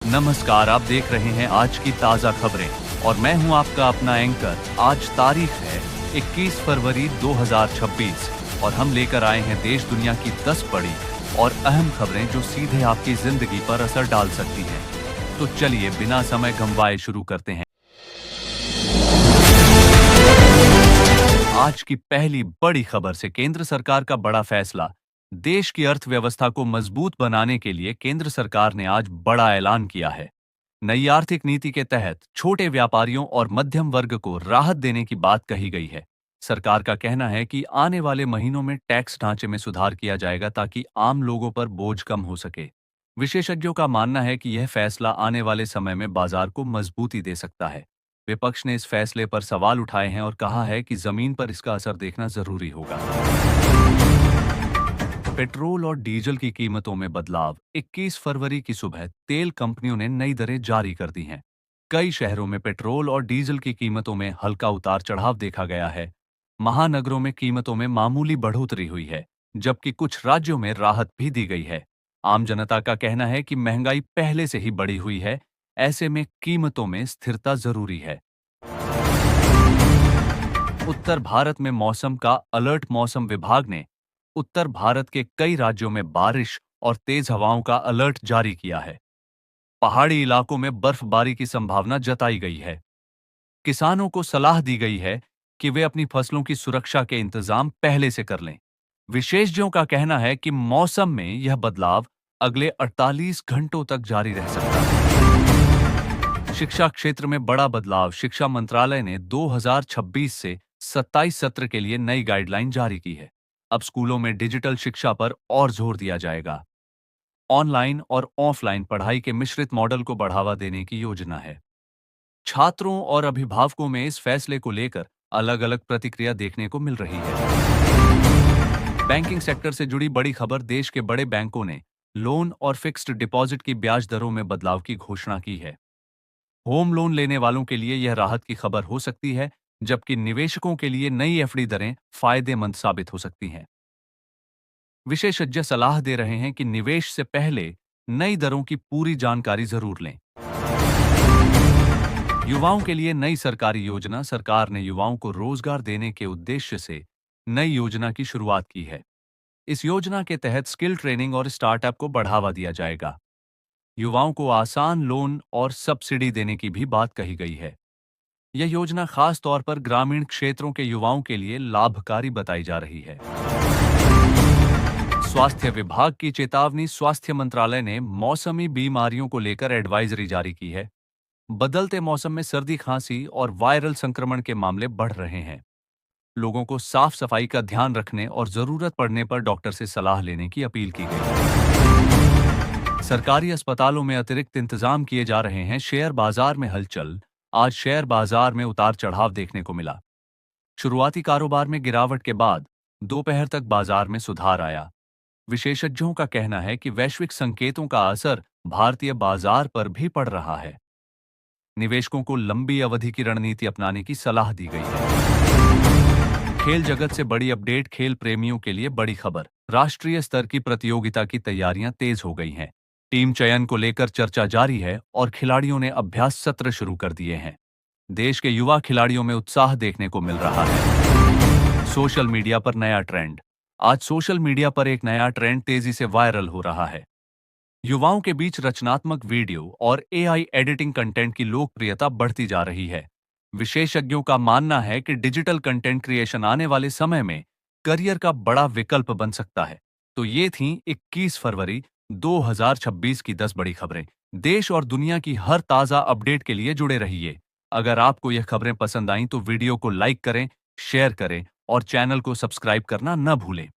नमस्कार, आप देख रहे हैं आज की ताज़ा खबरें और मैं हूं आपका अपना एंकर। आज तारीख है 21 फरवरी 2026 और हम लेकर आए हैं देश दुनिया की 10 बड़ी और अहम खबरें जो सीधे आपकी जिंदगी पर असर डाल सकती हैं। तो चलिए बिना समय गंवाए शुरू करते हैं। आज की पहली बड़ी खबर से केंद्र सरकार का बड़ा फैसला। देश की अर्थव्यवस्था को मजबूत बनाने के लिए केंद्र सरकार ने आज बड़ा ऐलान किया है। नई आर्थिक नीति के तहत छोटे व्यापारियों और मध्यम वर्ग को राहत देने की बात कही गई है। सरकार का कहना है कि आने वाले महीनों में टैक्स ढांचे में सुधार किया जाएगा ताकि आम लोगों पर बोझ कम हो सके। विशेषज्ञों का मानना है कि यह फैसला आने वाले समय में बाजार को मजबूती दे सकता है। विपक्ष ने इस फैसले पर सवाल उठाए हैं और कहा है कि जमीन पर इसका असर देखना जरूरी होगा। पेट्रोल और डीजल की कीमतों में बदलाव। 21 फरवरी की सुबह तेल कंपनियों ने नई दरें जारी कर दी हैं। कई शहरों में पेट्रोल और डीजल की कीमतों में हल्का उतार चढ़ाव देखा गया है। महानगरों में कीमतों में मामूली बढ़ोतरी हुई है, जबकि कुछ राज्यों में राहत भी दी गई है। आम जनता का कहना है कि महंगाई पहले से ही बढ़ी हुई है, ऐसे में कीमतों में स्थिरता जरूरी है। उत्तर भारत में मौसम का अलर्ट। मौसम विभाग ने उत्तर भारत के कई राज्यों में बारिश और तेज हवाओं का अलर्ट जारी किया है। पहाड़ी इलाकों में बर्फबारी की संभावना जताई गई है। किसानों को सलाह दी गई है कि वे अपनी फसलों की सुरक्षा के इंतजाम पहले से कर लें। विशेषज्ञों का कहना है कि मौसम में यह बदलाव अगले 48 घंटों तक जारी रह सकता है। शिक्षा क्षेत्र में बड़ा बदलाव। शिक्षा मंत्रालय ने 2026 से 27 सत्र के लिए नई गाइडलाइन जारी की है। अब स्कूलों में डिजिटल शिक्षा पर और जोर दिया जाएगा। ऑनलाइन और ऑफलाइन पढ़ाई के मिश्रित मॉडल को बढ़ावा देने की योजना है। छात्रों और अभिभावकों में इस फैसले को लेकर अलग-अलग प्रतिक्रिया देखने को मिल रही है। बैंकिंग सेक्टर से जुड़ी बड़ी खबर। देश के बड़े बैंकों ने लोन और फिक्स्ड डिपॉजिट की ब्याज दरों में बदलाव की घोषणा की है। होम लोन लेने वालों के लिए यह राहत की खबर हो सकती है, जबकि निवेशकों के लिए नई एफडी दरें फायदेमंद साबित हो सकती हैं। विशेषज्ञ सलाह दे रहे हैं कि निवेश से पहले नई दरों की पूरी जानकारी जरूर लें। युवाओं के लिए नई सरकारी योजना। सरकार ने युवाओं को रोजगार देने के उद्देश्य से नई योजना की शुरुआत की है। इस योजना के तहत स्किल ट्रेनिंग और स्टार्टअप को बढ़ावा दिया जाएगा। युवाओं को आसान लोन और सब्सिडी देने की भी बात कही गई है। यह योजना खास तौर पर ग्रामीण क्षेत्रों के युवाओं के लिए लाभकारी बताई जा रही है। स्वास्थ्य विभाग की चेतावनी। स्वास्थ्य मंत्रालय ने मौसमी बीमारियों को लेकर एडवाइजरी जारी की है। बदलते मौसम में सर्दी, खांसी और वायरल संक्रमण के मामले बढ़ रहे हैं। लोगों को साफ सफाई का ध्यान रखने और जरूरत पड़ने पर डॉक्टर से सलाह लेने की अपील की गई है। सरकारी अस्पतालों में अतिरिक्त इंतजाम किए जा रहे हैं। शेयर बाजार में हलचल। आज शेयर बाजार में उतार चढ़ाव देखने को मिला। शुरुआती कारोबार में गिरावट के बाद दोपहर तक बाजार में सुधार आया। विशेषज्ञों का कहना है कि वैश्विक संकेतों का असर भारतीय बाजार पर भी पड़ रहा है। निवेशकों को लंबी अवधि की रणनीति अपनाने की सलाह दी गई है। खेल जगत से बड़ी अपडेट। खेल प्रेमियों के लिए बड़ी खबर। राष्ट्रीय स्तर की प्रतियोगिता की तैयारियां तेज हो गई हैं। टीम चयन को लेकर चर्चा जारी है और खिलाड़ियों ने अभ्यास सत्र शुरू कर दिए हैं। देश के युवा खिलाड़ियों में उत्साह देखने को मिल रहा है। सोशल मीडिया पर नया ट्रेंड। आज सोशल मीडिया पर एक नया ट्रेंड तेजी से वायरल हो रहा है। युवाओं के बीच रचनात्मक वीडियो और एआई एडिटिंग कंटेंट की लोकप्रियता बढ़ती जा रही है। विशेषज्ञों का मानना है कि डिजिटल कंटेंट क्रिएशन आने वाले समय में करियर का बड़ा विकल्प बन सकता है। तो ये थीं 21 फरवरी 2026 की 10 बड़ी खबरें। देश और दुनिया की हर ताजा अपडेट के लिए जुड़े रहिए। अगर आपको यह खबरें पसंद आईं तो वीडियो को लाइक करें, शेयर करें और चैनल को सब्सक्राइब करना न भूलें।